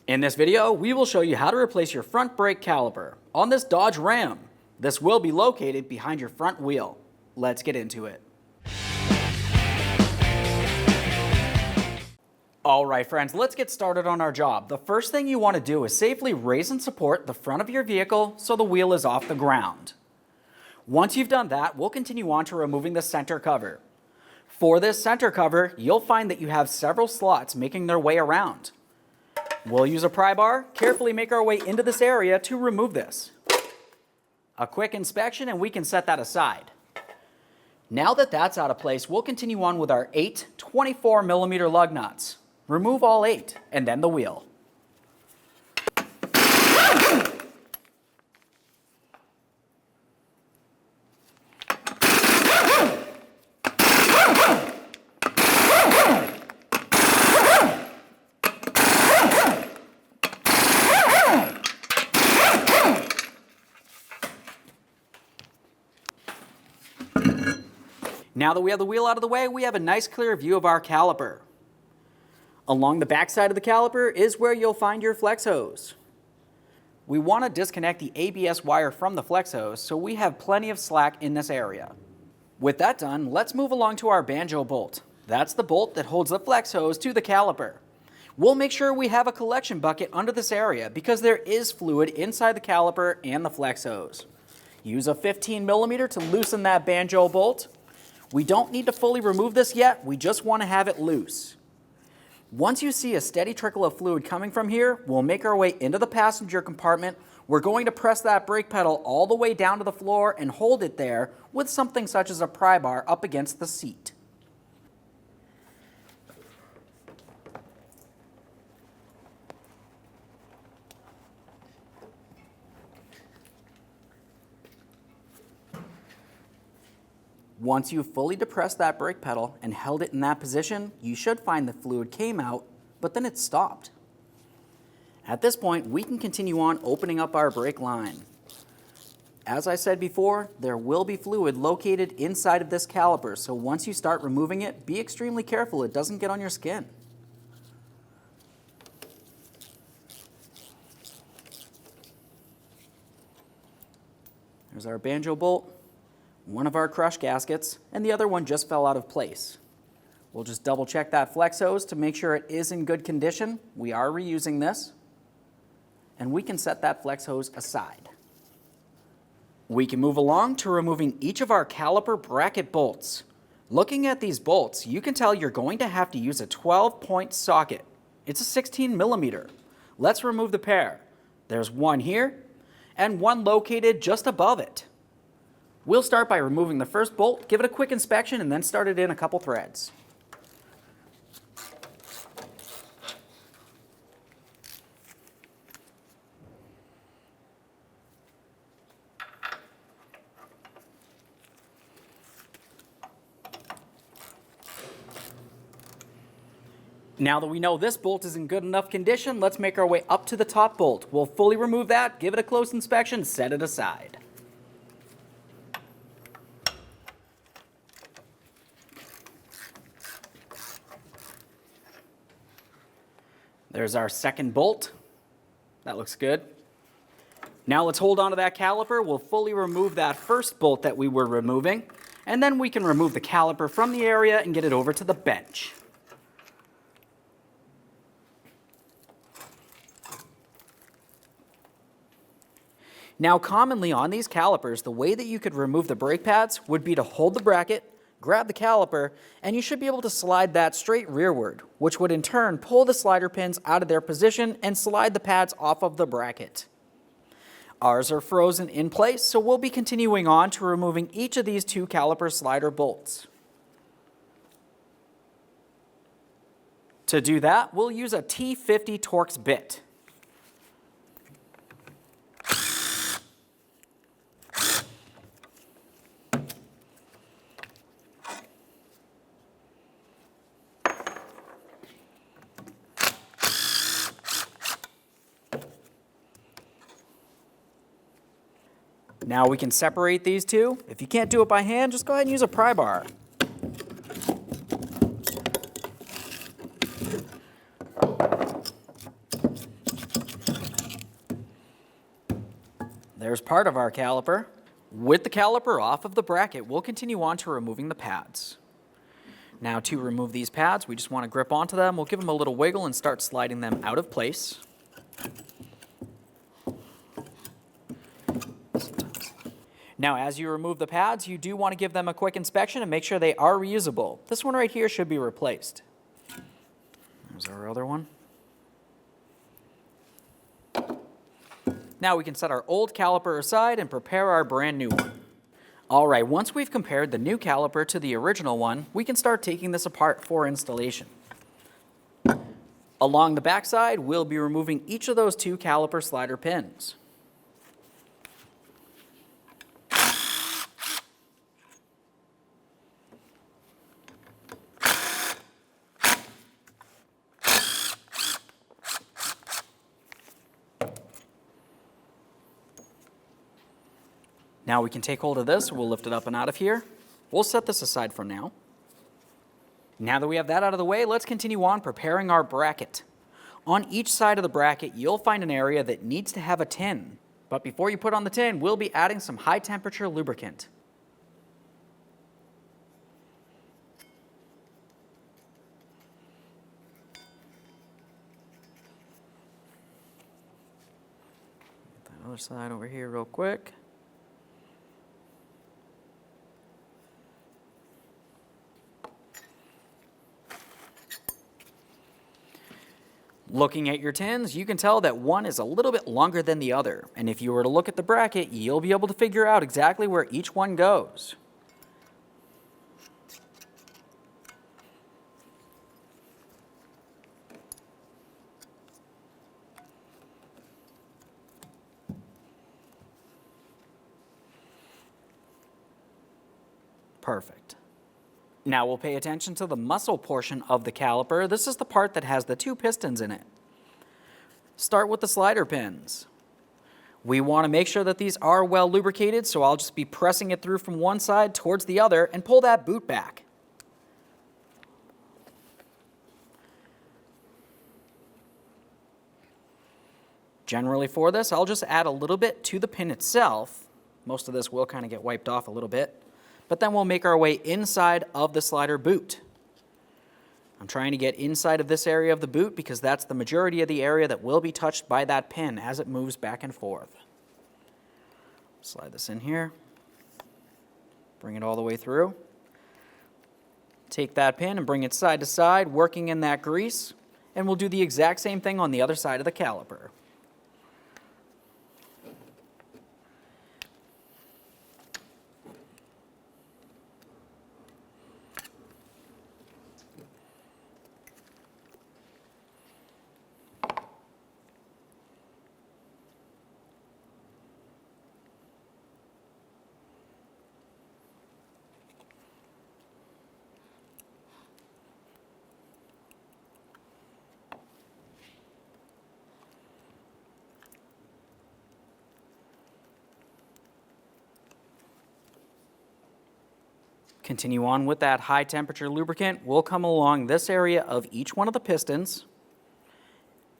In this video, we will show you how to replace your front brake caliper on this Dodge Ram. This will be located behind your front wheel. Let's get into it. Alright friends, let's get started on our job. The first thing you want to do is safely raise and support the front of your vehicle so the wheel is off the ground. Once you've done that, we'll continue on to removing the center cover. For this center cover, you'll find that you have several slots making their way around. We'll use a pry bar, carefully make our way into this area to remove this. A quick inspection and we can set that aside. Now that that's out of place, we'll continue on with our 8 24mm lug nuts. Remove all 8 and then the wheel. Now that we have the wheel out of the way, we have a nice clear view of our caliper. Along the back side of the caliper is where you'll find your flex hose. We want to disconnect the ABS wire from the flex hose so we have plenty of slack in this area. With that done, let's move along to our banjo bolt. That's the bolt that holds the flex hose to the caliper. We'll make sure we have a collection bucket under this area because there is fluid inside the caliper and the flex hose. Use a 15mm to loosen that banjo bolt. We don't need to fully remove this yet, we just want to have it loose. Once you see a steady trickle of fluid coming from here, we'll make our way into the passenger compartment. We're going to press that brake pedal all the way down to the floor and hold it there with something such as a pry bar up against the seat. Once you've fully depressed that brake pedal and held it in that position, you should find the fluid came out, but then it stopped. At this point, we can continue on opening up our brake line. As I said before, there will be fluid located inside of this caliper, so once you start removing it, be extremely careful it doesn't get on your skin. There's our banjo bolt. One of our crush gaskets, and the other one just fell out of place. We'll just double check that flex hose to make sure it is in good condition. We are reusing this, and we can set that flex hose aside. We can move along to removing each of our caliper bracket bolts. Looking at these bolts, you can tell you're going to have to use a 12-point socket. It's a 16mm. Let's remove the pair. There's one here, and one located just above it. We'll start by removing the first bolt, give it a quick inspection, and then start it in a couple threads. Now that we know this bolt is in good enough condition, let's make our way up to the top bolt. We'll fully remove that, give it a close inspection, set it aside. There's our second bolt. That looks good. Now let's hold on to that caliper. We'll fully remove that first bolt that we were removing, and then we can remove the caliper from the area and get it over to the bench. Now commonly on these calipers, the way that you could remove the brake pads would be to hold the bracket, grab the caliper, and you should be able to slide that straight rearward, which would in turn pull the slider pins out of their position and slide the pads off of the bracket. Ours are frozen in place, so we'll be continuing on to removing each of these 2 caliper slider bolts. To do that, we'll use a T50 Torx bit. Now we can separate these two. If you can't do it by hand, just go ahead and use a pry bar. There's part of our caliper. With the caliper off of the bracket, we'll continue on to removing the pads. Now to remove these pads, we just want to grip onto them. We'll give them a little wiggle and start sliding them out of place. Now as you remove the pads, you do want to give them a quick inspection and make sure they are reusable. This one right here should be replaced. There's our other one. Now we can set our old caliper aside and prepare our brand new one. Alright, once we've compared the new caliper to the original one, we can start taking this apart for installation. Along the back side, we'll be removing each of those 2 caliper slider pins. Now we can take hold of this, we'll lift it up and out of here. We'll set this aside for now. Now that we have that out of the way, let's continue on preparing our bracket. On each side of the bracket, you'll find an area that needs to have a tin. But before you put on the tin, we'll be adding some high temperature lubricant. Get that other side over here real quick. Looking at your tins, you can tell that one is a little bit longer than the other, and if you were to look at the bracket, you'll be able to figure out exactly where each one goes. Perfect. Now we'll pay attention to the muscle portion of the caliper. This is the part that has the 2 pistons in it. Start with the slider pins. We want to make sure that these are well lubricated, so I'll just be pressing it through from one side towards the other and pull that boot back. Generally for this, I'll just add a little bit to the pin itself. Most of this will kind of get wiped off a little bit. But then we'll make our way inside of the slider boot. I'm trying to get inside of this area of the boot because that's the majority of the area that will be touched by that pin as it moves back and forth. Slide this in here. Bring it all the way through. Take that pin and bring it side to side, working in that grease. And we'll do the exact same thing on the other side of the caliper. Continue on with that high temperature lubricant. We'll come along this area of each one of the pistons.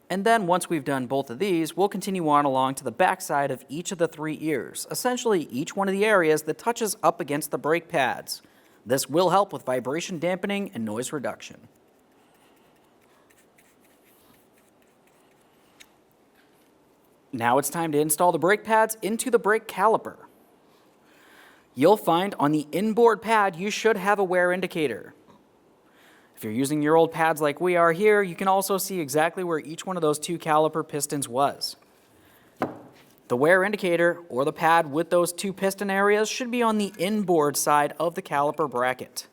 And then once we've done both of these, we'll continue on along to the back side of each of the 3 ears, essentially each one of the areas that touches up against the brake pads. This will help with vibration dampening and noise reduction. Now it's time to install the brake pads into the brake caliper. You'll find on the inboard pad you should have a wear indicator. If you're using your old pads like we are here, you can also see exactly where each one of those 2 caliper pistons was. The wear indicator, or the pad with those 2 piston areas, should be on the inboard side of the caliper bracket.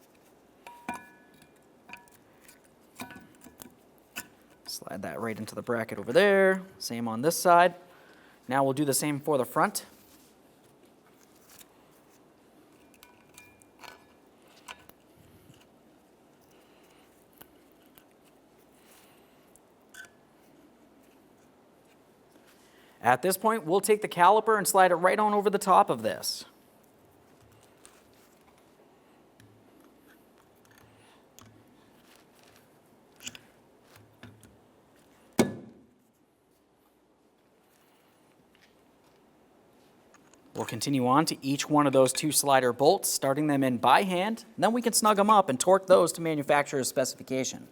Slide that right into the bracket over there. Same on this side. Now we'll do the same for the front. At this point, we'll take the caliper and slide it right on over the top of this. We'll continue on to each one of those 2 slider bolts, starting them in by hand. Then we can snug them up and torque those to manufacturer's specification.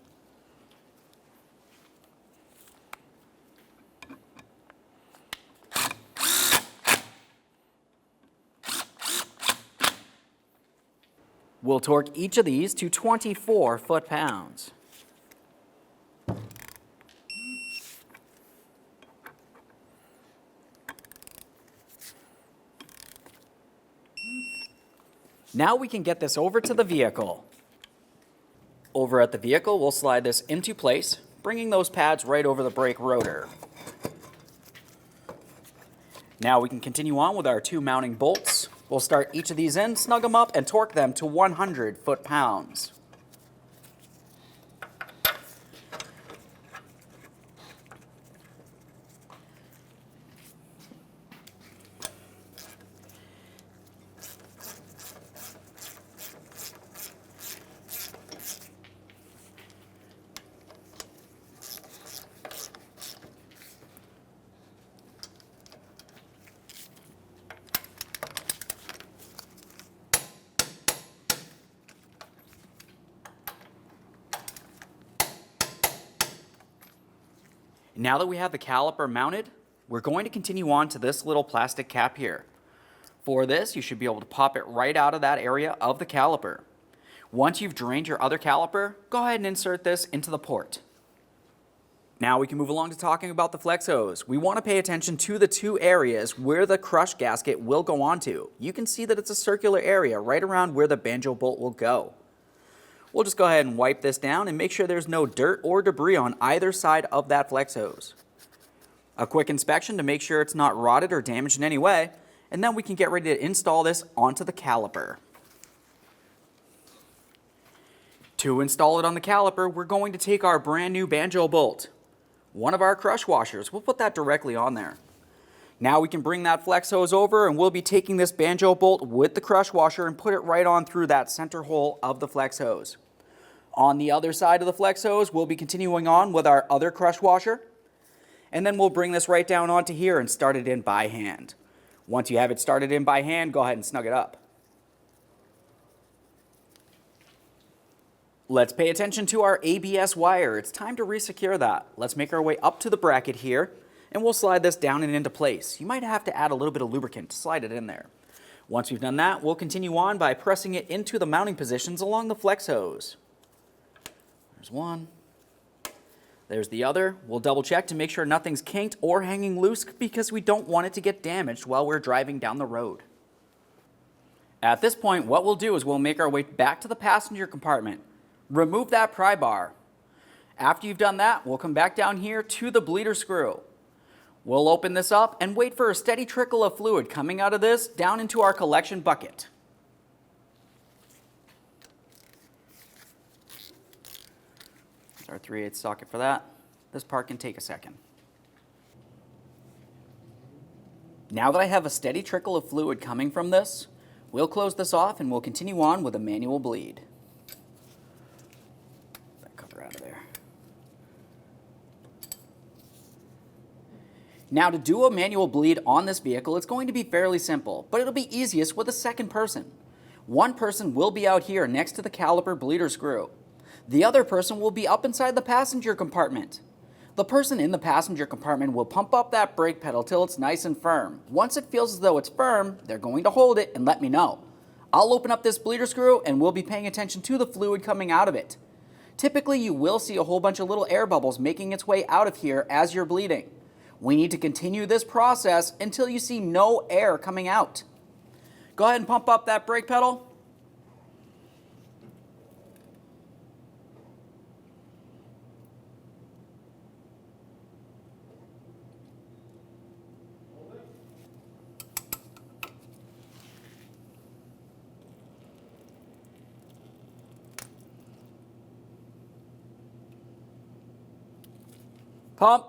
We'll torque each of these to 24 foot-pounds. Now we can get this over to the vehicle. Over at the vehicle, we'll slide this into place, bringing those pads right over the brake rotor. Now we can continue on with our 2 mounting bolts. We'll start each of these in, snug them up, and torque them to 100 foot-pounds. Now that we have the caliper mounted, we're going to continue on to this little plastic cap here. For this, you should be able to pop it right out of that area of the caliper. Once you've drained your other caliper, go ahead and insert this into the port. Now we can move along to talking about the flex hose. We want to pay attention to the 2 areas where the crush gasket will go onto. You can see that it's a circular area right around where the banjo bolt will go. We'll just go ahead and wipe this down and make sure there's no dirt or debris on either side of that flex hose. A quick inspection to make sure it's not rotted or damaged in any way, and then we can get ready to install this onto the caliper. To install it on the caliper, we're going to take our brand new banjo bolt, one of our crush washers. We'll put that directly on there. Now we can bring that flex hose over, and we'll be taking this banjo bolt with the crush washer and put it right on through that center hole of the flex hose. On the other side of the flex hose, we'll be continuing on with our other crush washer, and then we'll bring this right down onto here and start it in by hand. Once you have it started in by hand, go ahead and snug it up. Let's pay attention to our ABS wire. It's time to resecure that. Let's make our way up to the bracket here, and we'll slide this down and into place. You might have to add a little bit of lubricant to slide it in there. Once we've done that, we'll continue on by pressing it into the mounting positions along the flex hose. There's one. There's the other. We'll double check to make sure nothing's kinked or hanging loose because we don't want it to get damaged while we're driving down the road. At this point, what we'll do is we'll make our way back to the passenger compartment. Remove that pry bar. After you've done that, we'll come back down here to the bleeder screw. We'll open this up and wait for a steady trickle of fluid coming out of this down into our collection bucket. Our 3/8 socket for that. This part can take a second. Now that I have a steady trickle of fluid coming from this, we'll close this off and we'll continue on with a manual bleed. That cover out of there. Now to do a manual bleed on this vehicle, it's going to be fairly simple, but it'll be easiest with a second person. One person will be out here next to the caliper bleeder screw. The other person will be up inside the passenger compartment. The person in the passenger compartment will pump up that brake pedal till it's nice and firm. Once it feels as though it's firm, they're going to hold it and let me know. I'll open up this bleeder screw and we'll be paying attention to the fluid coming out of it. Typically, you will see a whole bunch of little air bubbles making its way out of here as you're bleeding. We need to continue this process until you see no air coming out. Go ahead and pump up that brake pedal. Pump.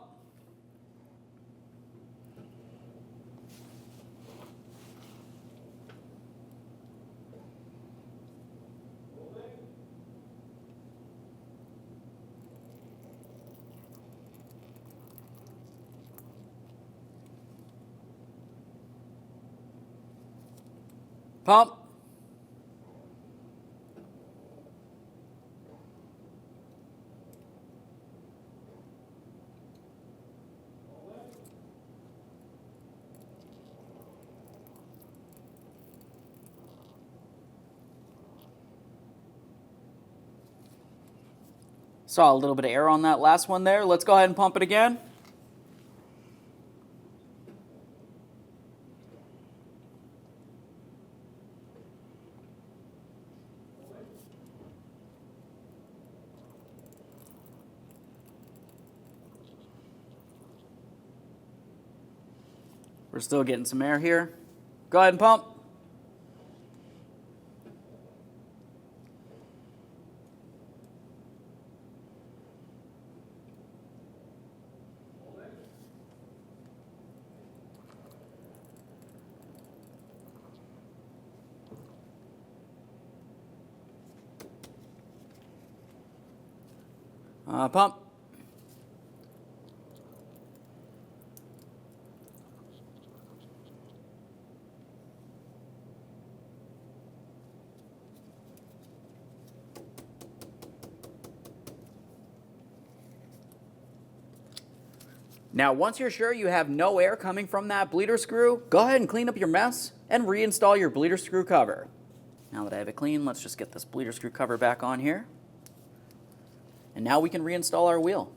Pump. Saw a little bit of air on that last one there. Let's go ahead and pump it again. We're still getting some air here. Go ahead and pump. Pump. Now, once you're sure you have no air coming from that bleeder screw, go ahead and clean up your mess and reinstall your bleeder screw cover. Now that I have it clean, let's just get this bleeder screw cover back on here. And now we can reinstall our wheel.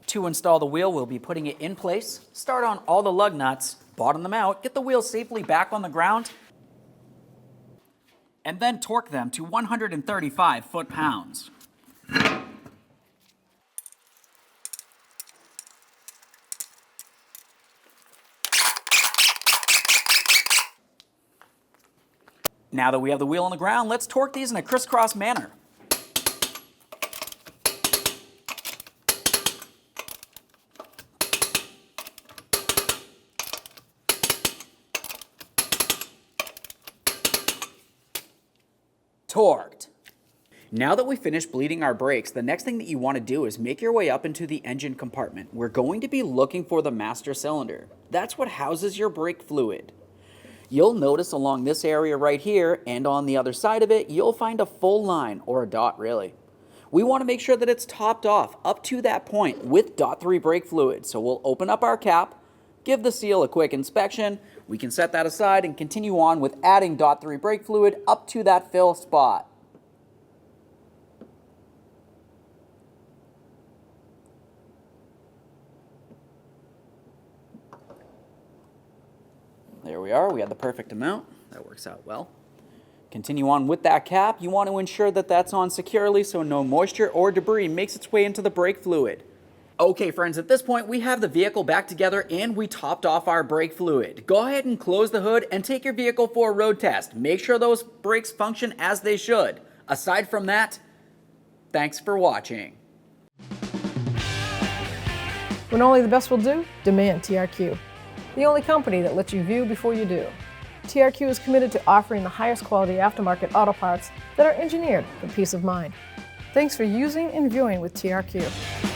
To install the wheel, we'll be putting it in place, start on all the lug nuts, bottom them out, get the wheel safely back on the ground, and then torque them to 135 foot-pounds. Now that we have the wheel on the ground, let's torque these in a crisscross manner. Torqued. Now that we finished bleeding our brakes, the next thing that you want to do is make your way up into the engine compartment. We're going to be looking for the master cylinder. That's what houses your brake fluid. You'll notice along this area right here and on the other side of it, you'll find a full line, or a dot really. We want to make sure that it's topped off up to that point with .3 brake fluid. So we'll open up our cap, give the seal a quick inspection. We can set that aside and continue on with adding .3 brake fluid up to that fill spot. There we are, we have the perfect amount. That works out well. Continue on with that cap. You want to ensure that that's on securely so no moisture or debris makes its way into the brake fluid. Okay friends, at this point we have the vehicle back together and we topped off our brake fluid. Go ahead and close the hood and take your vehicle for a road test. Make sure those brakes function as they should. Aside from that, thanks for watching. When only the best will do, demand TRQ. The only company that lets you view before you do. TRQ is committed to offering the highest quality aftermarket auto parts that are engineered for peace of mind. Thanks for using and viewing with TRQ.